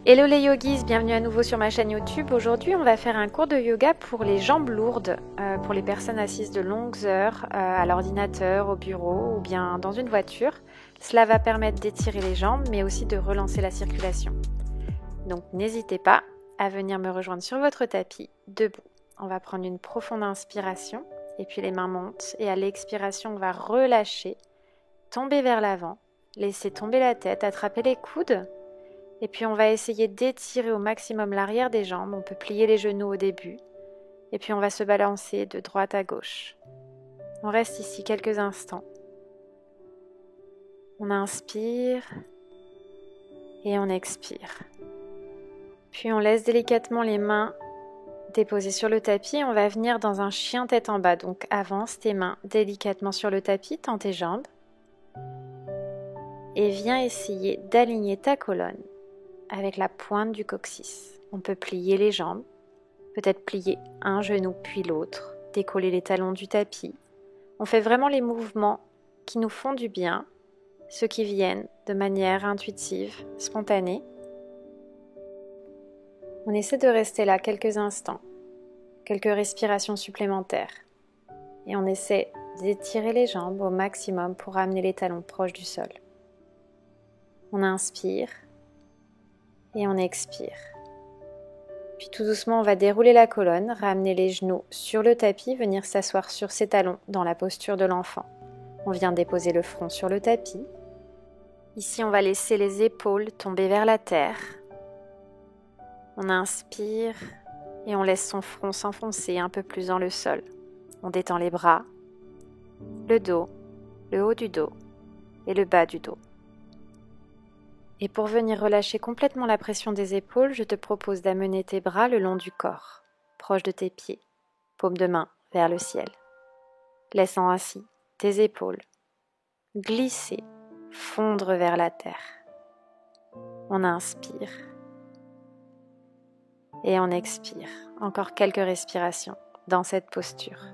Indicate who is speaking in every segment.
Speaker 1: Hello les yogis, bienvenue à nouveau sur ma chaîne YouTube. Aujourd'hui on va faire un cours de yoga pour les jambes lourdes, pour les personnes assises de longues heures à l'ordinateur, au bureau ou bien dans une voiture. Cela va permettre d'étirer les jambes mais aussi de relancer la circulation. Donc n'hésitez pas à venir me rejoindre sur votre tapis, debout. On va prendre une profonde inspiration et puis les mains montent et à l'expiration on va relâcher, tomber vers l'avant, laisser tomber la tête, attraper les coudes. Et puis on va essayer d'étirer au maximum l'arrière des jambes. On peut plier les genoux au début. Et puis on va se balancer de droite à gauche. On reste ici quelques instants. On inspire et on expire. Puis on laisse délicatement les mains déposées sur le tapis. On va venir dans un chien tête en bas. Donc avance tes mains délicatement sur le tapis, tends tes jambes. Et viens essayer d'aligner ta colonne avec la pointe du coccyx. On peut plier les jambes, peut-être plier un genou puis l'autre, décoller les talons du tapis. On fait vraiment les mouvements qui nous font du bien, ceux qui viennent de manière intuitive, spontanée. On essaie de rester là quelques instants, quelques respirations supplémentaires. Et on essaie d'étirer les jambes au maximum pour amener les talons proches du sol. On inspire. Et on expire. Puis tout doucement, on va dérouler la colonne, ramener les genoux sur le tapis, venir s'asseoir sur ses talons dans la posture de l'enfant. On vient déposer le front sur le tapis. Ici, on va laisser les épaules tomber vers la terre. On inspire et on laisse son front s'enfoncer un peu plus dans le sol. On détend les bras, le dos, le haut du dos et le bas du dos. Et pour venir relâcher complètement la pression des épaules, je te propose d'amener tes bras le long du corps, proche de tes pieds, paume de main vers le ciel. Laissant ainsi tes épaules glisser, fondre vers la terre. On inspire et on expire. Encore quelques respirations dans cette posture.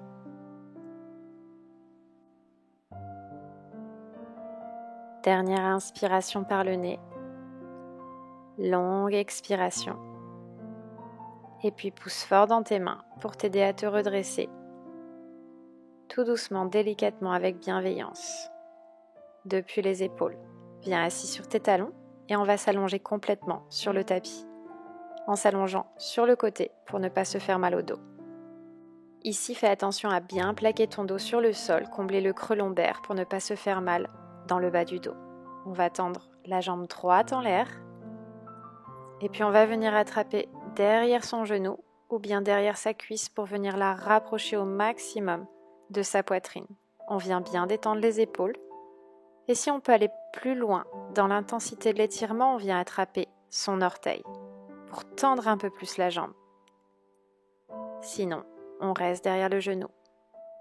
Speaker 1: Dernière inspiration par le nez. Longue expiration. Et puis pousse fort dans tes mains pour t'aider à te redresser. Tout doucement, délicatement, avec bienveillance. Depuis les épaules, viens assis sur tes talons et on va s'allonger complètement sur le tapis. En s'allongeant sur le côté pour ne pas se faire mal au dos. Ici, fais attention à bien plaquer ton dos sur le sol, combler le creux lombaire pour ne pas se faire mal dans le bas du dos. On va tendre la jambe droite en l'air. Et puis on va venir attraper derrière son genou ou bien derrière sa cuisse pour venir la rapprocher au maximum de sa poitrine. On vient bien détendre les épaules. Et si on peut aller plus loin dans l'intensité de l'étirement, on vient attraper son orteil pour tendre un peu plus la jambe. Sinon, on reste derrière le genou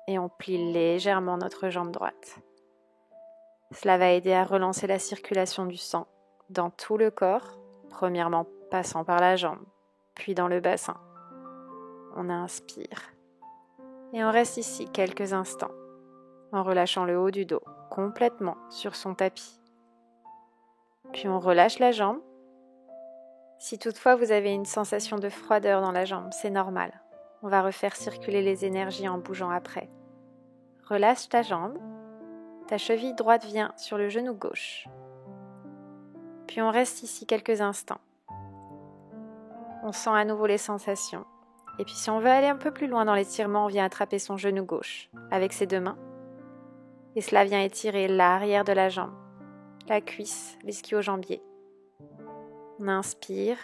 Speaker 1: et on plie légèrement notre jambe droite. Cela va aider à relancer la circulation du sang dans tout le corps. Premièrement, passant par la jambe, puis dans le bassin. On inspire. Et on reste ici quelques instants, en relâchant le haut du dos complètement sur son tapis. Puis on relâche la jambe. Si toutefois vous avez une sensation de froideur dans la jambe, c'est normal. On va refaire circuler les énergies en bougeant après. Relâche ta jambe. Ta cheville droite vient sur le genou gauche. Puis on reste ici quelques instants. On sent à nouveau les sensations. Et puis si on veut aller un peu plus loin dans l'étirement, on vient attraper son genou gauche avec ses deux mains. Et cela vient étirer l'arrière de la jambe, la cuisse, l'ischio-jambier. On inspire.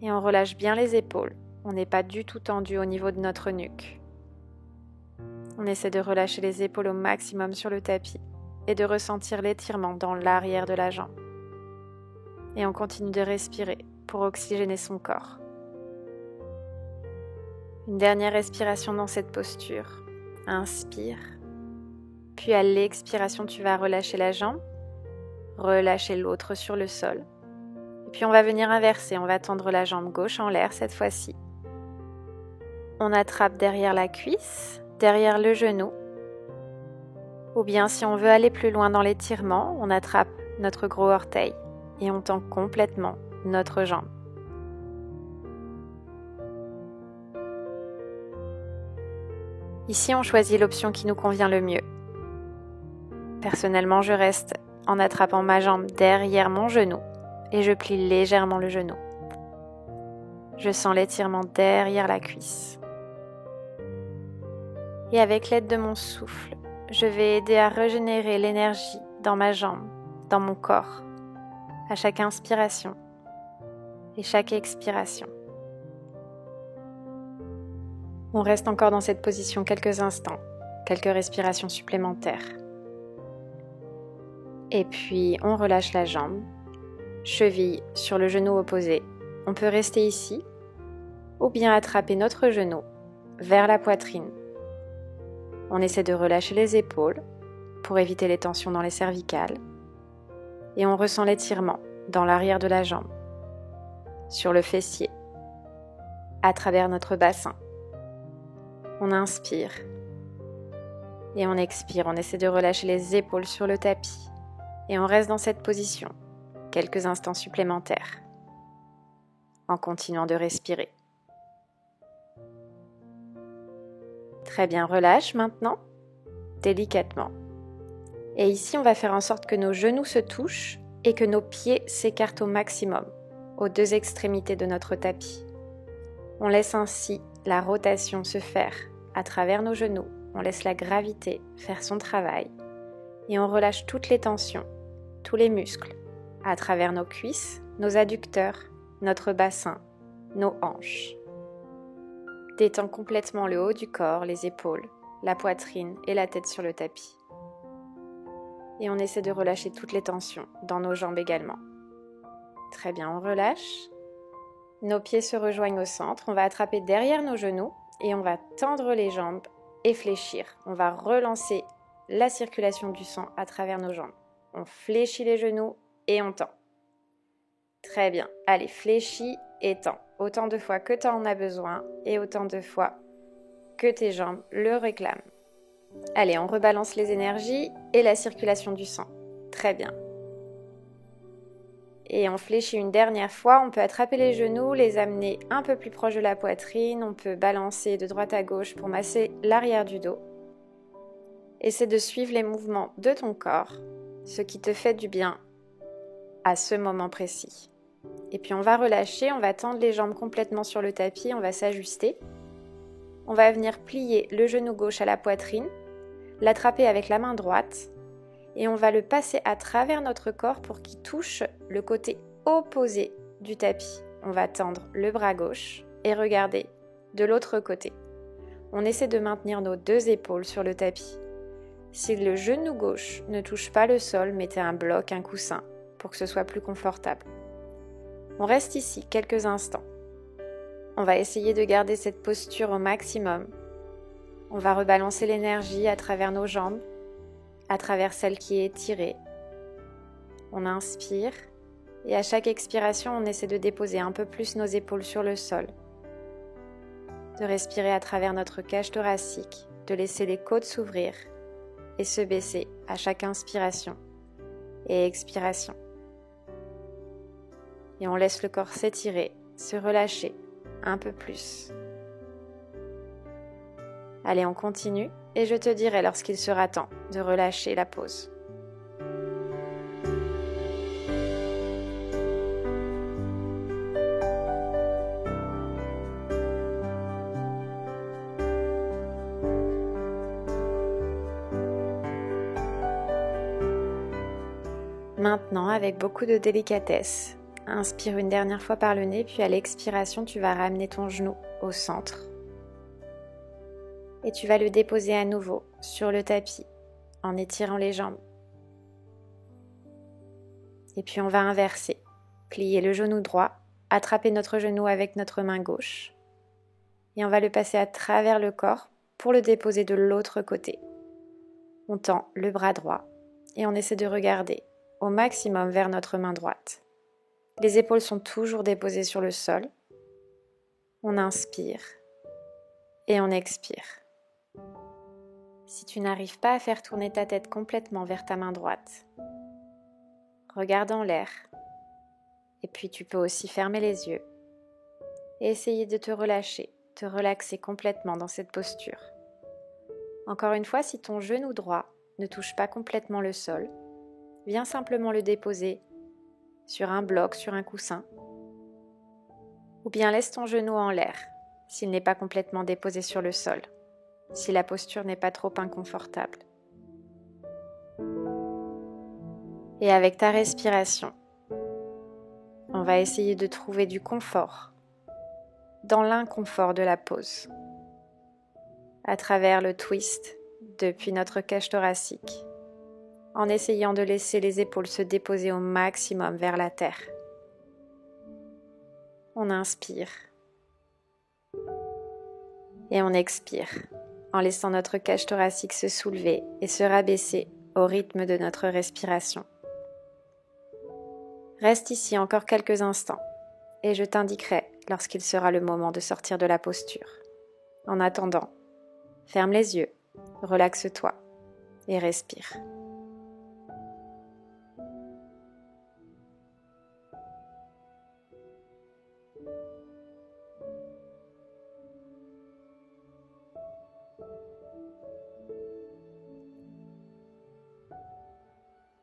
Speaker 1: Et on relâche bien les épaules. On n'est pas du tout tendu au niveau de notre nuque. On essaie de relâcher les épaules au maximum sur le tapis. Et de ressentir l'étirement dans l'arrière de la jambe. Et on continue de respirer pour oxygéner son corps. Une dernière respiration dans cette posture. Inspire. Puis à l'expiration, tu vas relâcher la jambe, relâcher l'autre sur le sol. Et puis on va venir inverser, on va tendre la jambe gauche en l'air cette fois-ci. On attrape derrière la cuisse, derrière le genou. Ou bien si on veut aller plus loin dans l'étirement, on attrape notre gros orteil et on tend complètement notre jambe. Ici, on choisit l'option qui nous convient le mieux. Personnellement, je reste en attrapant ma jambe derrière mon genou et je plie légèrement le genou. Je sens l'étirement derrière la cuisse. Et avec l'aide de mon souffle, je vais aider à régénérer l'énergie dans ma jambe, dans mon corps, à chaque inspiration et chaque expiration. On reste encore dans cette position quelques instants, quelques respirations supplémentaires. Et puis on relâche la jambe, cheville sur le genou opposé. On peut rester ici ou bien attraper notre genou vers la poitrine. On essaie de relâcher les épaules pour éviter les tensions dans les cervicales et on ressent l'étirement dans l'arrière de la jambe, sur le fessier, à travers notre bassin. On inspire et on expire. On essaie de relâcher les épaules sur le tapis et on reste dans cette position quelques instants supplémentaires en continuant de respirer. Très bien, relâche maintenant, délicatement. Et ici, on va faire en sorte que nos genoux se touchent et que nos pieds s'écartent au maximum, aux deux extrémités de notre tapis. On laisse ainsi la rotation se faire à travers nos genoux. On laisse la gravité faire son travail et on relâche toutes les tensions, tous les muscles, à travers nos cuisses, nos adducteurs, notre bassin, nos hanches. Détends complètement le haut du corps, les épaules, la poitrine et la tête sur le tapis. Et on essaie de relâcher toutes les tensions dans nos jambes également. Très bien, on relâche. Nos pieds se rejoignent au centre. On va attraper derrière nos genoux et on va tendre les jambes et fléchir. On va relancer la circulation du sang à travers nos jambes. On fléchit les genoux et on tend. Très bien. Allez, fléchis et tends. Autant de fois que tu en as besoin et autant de fois que tes jambes le réclament. Allez, on rebalance les énergies et la circulation du sang. Très bien. Et on fléchit une dernière fois. On peut attraper les genoux, les amener un peu plus proche de la poitrine. On peut balancer de droite à gauche pour masser l'arrière du dos. Essaie de suivre les mouvements de ton corps, ce qui te fait du bien à ce moment précis. Et puis on va relâcher, on va tendre les jambes complètement sur le tapis, on va s'ajuster. On va venir plier le genou gauche à la poitrine, l'attraper avec la main droite et on va le passer à travers notre corps pour qu'il touche le côté opposé du tapis. On va tendre le bras gauche et regarder de l'autre côté. On essaie de maintenir nos deux épaules sur le tapis. Si le genou gauche ne touche pas le sol, mettez un bloc, un coussin pour que ce soit plus confortable. On reste ici quelques instants. On va essayer de garder cette posture au maximum. On va rebalancer l'énergie à travers nos jambes, à travers celle qui est étirée. On inspire et à chaque expiration, on essaie de déposer un peu plus nos épaules sur le sol. De respirer à travers notre cage thoracique, de laisser les côtes s'ouvrir et se baisser à chaque inspiration et expiration. Et on laisse le corps s'étirer, se relâcher un peu plus. Allez, on continue et je te dirai lorsqu'il sera temps de relâcher la pause. Maintenant, avec beaucoup de délicatesse, inspire une dernière fois par le nez, puis à l'expiration, tu vas ramener ton genou au centre. Et tu vas le déposer à nouveau sur le tapis en étirant les jambes. Et puis on va inverser. Plier le genou droit, attraper notre genou avec notre main gauche. Et on va le passer à travers le corps pour le déposer de l'autre côté. On tend le bras droit et on essaie de regarder au maximum vers notre main droite. Les épaules sont toujours déposées sur le sol. On inspire et on expire. Si tu n'arrives pas à faire tourner ta tête complètement vers ta main droite, regarde en l'air Puis tu peux aussi fermer les yeux et essayer de te relâcher, te relaxer complètement dans cette posture. Encore une fois, si ton genou droit ne touche pas complètement le sol, viens simplement le déposer sur un bloc, sur un coussin, ou bien laisse ton genou en l'air s'il n'est pas complètement déposé sur le sol, si la posture n'est pas trop inconfortable. Et avec ta respiration, on va essayer de trouver du confort dans l'inconfort de la pose, à travers le twist depuis notre cage thoracique, en essayant de laisser les épaules se déposer au maximum vers la terre. On inspire et on expire en laissant notre cage thoracique se soulever et se rabaisser au rythme de notre respiration. Reste ici encore quelques instants et je t'indiquerai lorsqu'il sera le moment de sortir de la posture. En attendant, ferme les yeux, relaxe-toi et respire.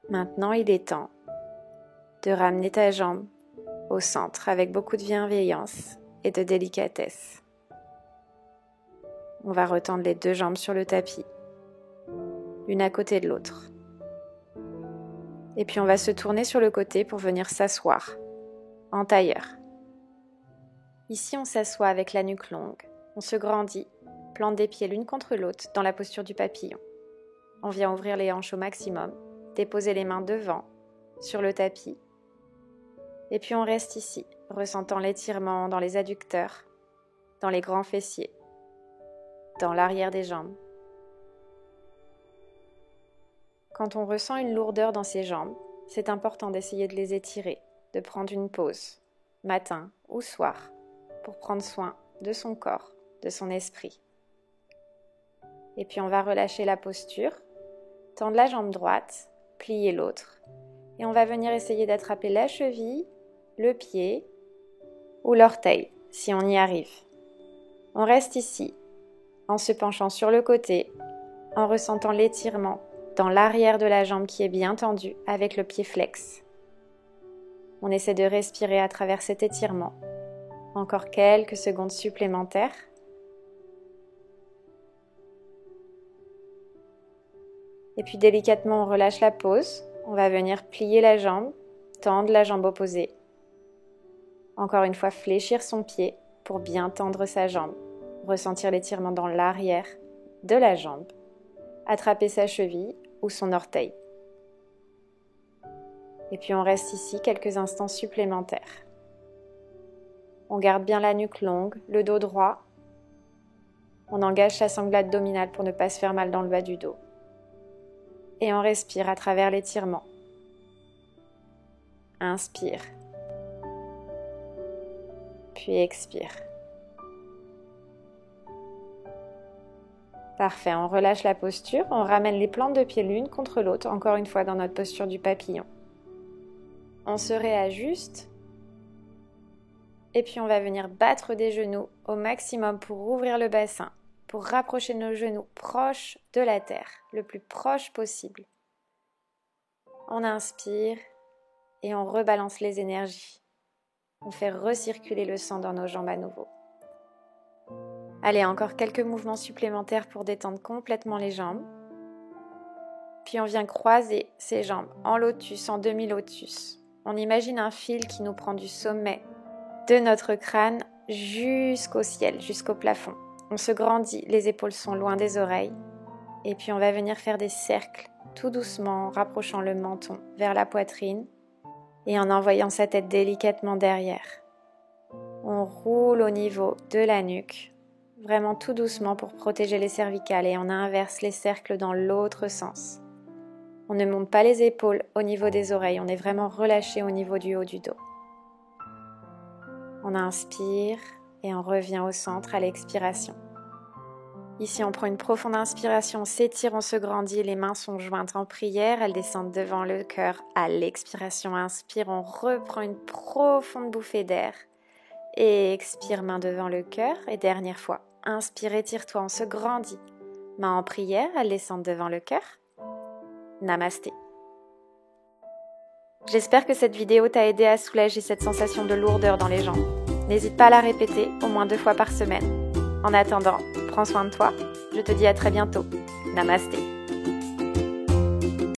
Speaker 1: Maintenant, il est temps de ramener ta jambe au centre avec beaucoup de bienveillance et de délicatesse. On va retendre les deux jambes sur le tapis, l'une à côté de l'autre. Et puis on va se tourner sur le côté pour venir s'asseoir en tailleur. Ici, on s'assoit avec la nuque longue, on se grandit, plante des pieds l'une contre l'autre dans la posture du papillon. On vient ouvrir les hanches au maximum, déposer les mains devant, sur le tapis. Et puis on reste ici, ressentant l'étirement dans les adducteurs, dans les grands fessiers, dans l'arrière des jambes. Quand on ressent une lourdeur dans ses jambes, c'est important d'essayer de les étirer, de prendre une pause, matin ou soir, pour prendre soin de son corps, de son esprit. Et puis on va relâcher la posture, tendre la jambe droite, plier l'autre, et on va venir essayer d'attraper la cheville, le pied ou l'orteil, si on y arrive. On reste ici, en se penchant sur le côté, en ressentant l'étirement dans l'arrière de la jambe qui est bien tendue avec le pied flex. On essaie de respirer à travers cet étirement. Encore quelques secondes supplémentaires. Et puis délicatement, on relâche la pause. On va venir plier la jambe, tendre la jambe opposée. Encore une fois, fléchir son pied pour bien tendre sa jambe. Ressentir l'étirement dans l'arrière de la jambe. Attraper sa cheville ou son orteil. Et puis on reste ici quelques instants supplémentaires. On garde bien la nuque longue, le dos droit. On engage sa sangle abdominale pour ne pas se faire mal dans le bas du dos. Et on respire à travers l'étirement. Inspire. Puis expire. Parfait, on relâche la posture, on ramène les plantes de pied l'une contre l'autre, encore une fois dans notre posture du papillon. On se réajuste. Et puis on va venir battre des genoux au maximum pour ouvrir le bassin, pour rapprocher nos genoux proches de la terre, le plus proche possible. On inspire et on rebalance les énergies. On fait recirculer le sang dans nos jambes à nouveau. Allez, encore quelques mouvements supplémentaires pour détendre complètement les jambes. Puis on vient croiser ses jambes en lotus, en demi-lotus. On imagine un fil qui nous prend du sommet de notre crâne jusqu'au ciel, jusqu'au plafond. On se grandit, les épaules sont loin des oreilles. Et puis on va venir faire des cercles, tout doucement, en rapprochant le menton vers la poitrine et en envoyant sa tête délicatement derrière. On roule au niveau de la nuque, vraiment tout doucement pour protéger les cervicales et on inverse les cercles dans l'autre sens. On ne monte pas les épaules au niveau des oreilles, on est vraiment relâché au niveau du haut du dos. On inspire et on revient au centre à l'expiration. Ici, on prend une profonde inspiration, on s'étire, on se grandit, les mains sont jointes en prière, elles descendent devant le cœur. À l'expiration, inspire, on reprend une profonde bouffée d'air. Et expire, main devant le cœur. Et dernière fois, inspire, étire-toi, on se grandit. Main en prière, elles descendent devant le cœur. Namasté. J'espère que cette vidéo t'a aidé à soulager cette sensation de lourdeur dans les jambes. N'hésite pas à la répéter au moins 2 fois par semaine. En attendant, prends soin de toi. Je te dis à très bientôt. Namasté.